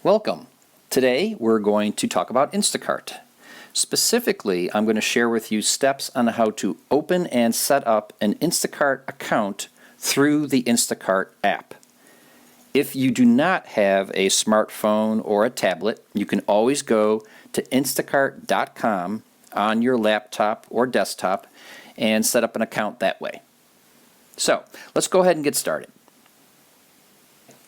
Welcome. Today we're going to talk about Instacart. Specifically, I'm going to share with you steps on how to open and set up an Instacart account through the Instacart app. If you do not have a smartphone or a tablet, you can always go to instacart.com on your laptop or desktop and set up an account that way. So, let's go ahead and get started.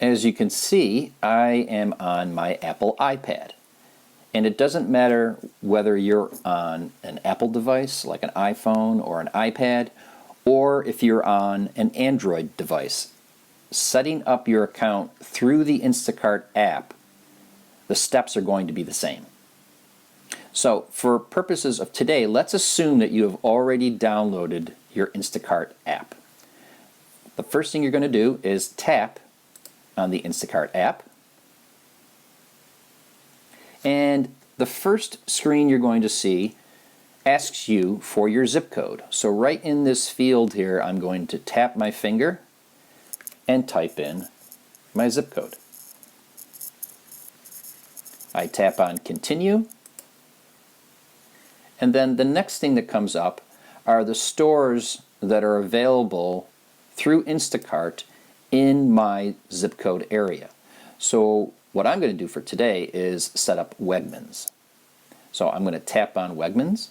As you can see, I am on my Apple iPad. And it doesn't matter whether you're on an Apple device like an iPhone or an iPad, or if you're on an Android device. Setting up your account through the Instacart app, the steps are going to be the same. So for purposes of today, let's assume that you have already downloaded your Instacart app. The first thing you're going to do is tap on the Instacart app. And the first screen you're going to see asks you for your zip code. So right in this field here, I'm going to tap my finger and type in my zip code. I tap on continue. And then the next thing that comes up are the stores that are available through Instacart in my zip code area. So what I'm going to do for today is set up Wegmans. So I'm going to tap on Wegmans.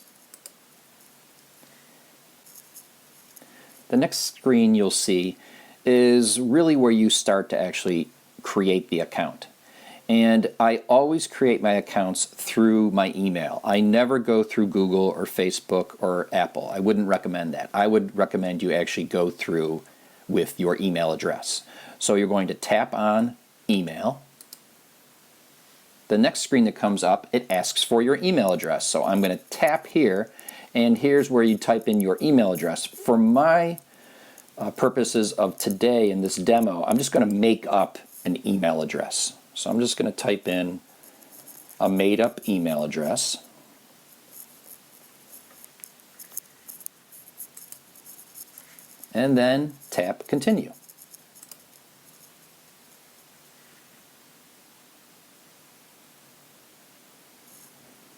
The next screen you'll see is really where you start to actually create the account. And I always create my accounts through my email. I never go through Google or Facebook or Apple. I wouldn't recommend that. I would recommend you actually go through with your email address. So you're going to tap on email. The next screen that comes up, it asks for your email address. So I'm going to tap here, and here's where you type in your email address. For my purposes of today in this demo, I'm just going to make up an email address. So I'm just going to type in a made-up email address. And then tap continue.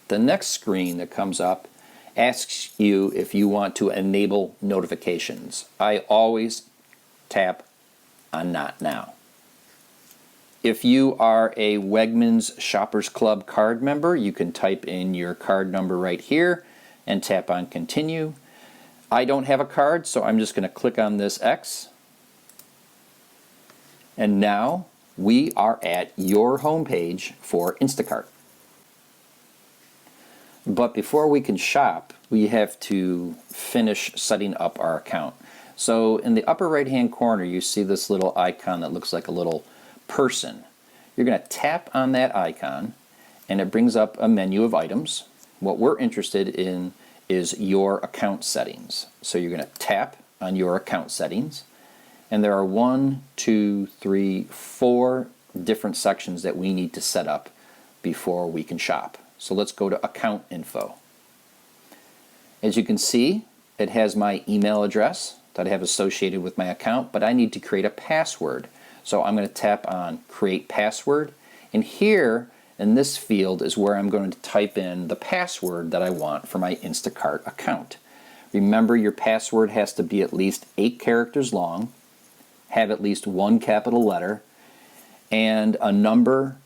The next screen that comes up asks you if you want to enable notifications. I always tap on Not Now. If you are a Wegmans Shoppers Club card member, you can type in your card number right here and tap on Continue. I don't have a card, so I'm just going to click on this X. And now we are at your homepage for Instacart. But before we can shop, we have to finish setting up our account. So in the upper right hand corner, you see this little icon that looks like a little person. You're going to tap on that icon, and it brings up a menu of items. What we're interested in is your account settings. So you're going to tap on your account settings, and there are 4 different sections that we need to set up before we can shop. So let's go to account info. As you can see, it has my email address that I have associated with my account, but I need to create a password. So I'm going to tap on create password, and here in this field is where I'm going to type in the password that I want for my Instacart account. Remember, your password has to be at least 8 characters long, have at least 1 capital letter, and a number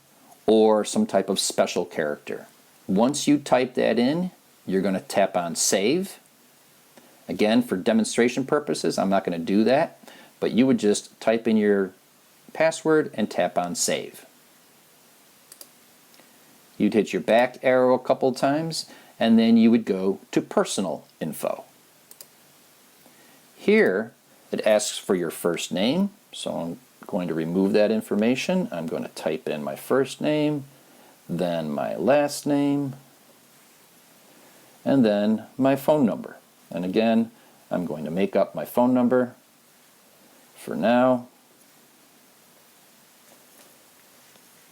or some type of special character. Once you type that in, you're going to tap on save. Again, for demonstration purposes, I'm not going to do that, but you would just type in your password and tap on save. You'd hit your back arrow a couple times, and then you would go to personal info. Here it asks for your first name, so I'm going to remove that information. I'm going to type in my first name, then my last name, and then my phone number. And again, I'm going to make up my phone number for now,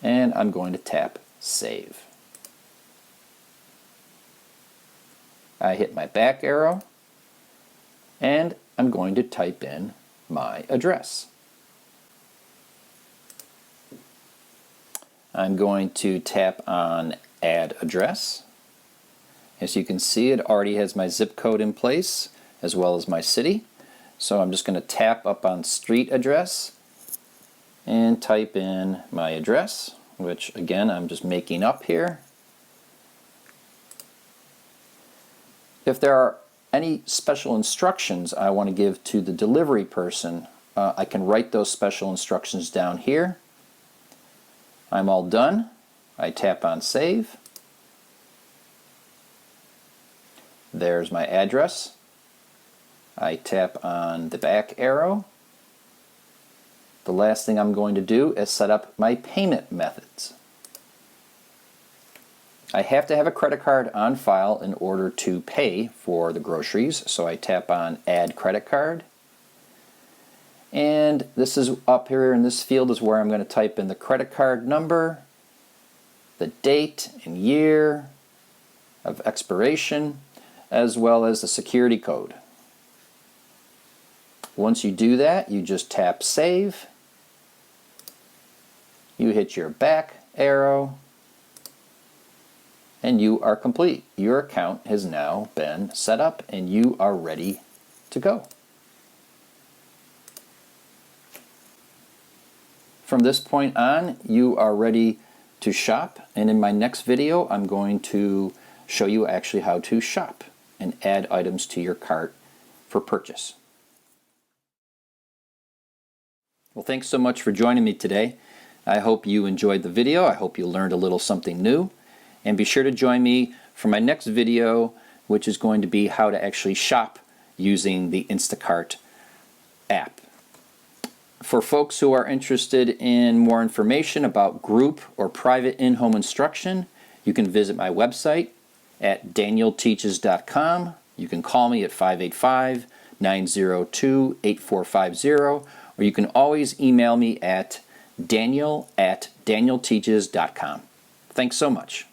and I'm going to tap save. I hit my back arrow, and I'm going to type in my address. I'm going to tap on Add Address. As you can see, it already has my zip code in place as well as my city. So I'm just going to tap up on Street Address and type in my address, which again I'm just making up here. If there are any special instructions I want to give to the delivery person, I can write those special instructions down here. I'm all done. I tap on Save. There's my address. I tap on the back arrow. The last thing I'm going to do is set up my payment methods. I have to have a credit card on file in order to pay for the groceries, so I tap on Add Credit Card. And this is up here in this field is where I'm going to type in the credit card number, the date and year of expiration, as well as the security code. Once you do that, you just tap Save. You hit your back arrow, and you are complete. Your account has now been set up and you are ready to go. From this point on, you are ready to shop, and in my next video I'm going to show you actually how to shop and add items to your cart for purchase. Well, thanks so much for joining me today. I hope you enjoyed the video. I hope you learned a little something new. And be sure to join me for my next video, which is going to be how to actually shop using the Instacart app. For folks who are interested in more information about group or private in-home instruction, you can visit my website at danielteaches.com. You can call me at 585-902-8450, or you can always email me at daniel@danielteaches.com. Thanks so much.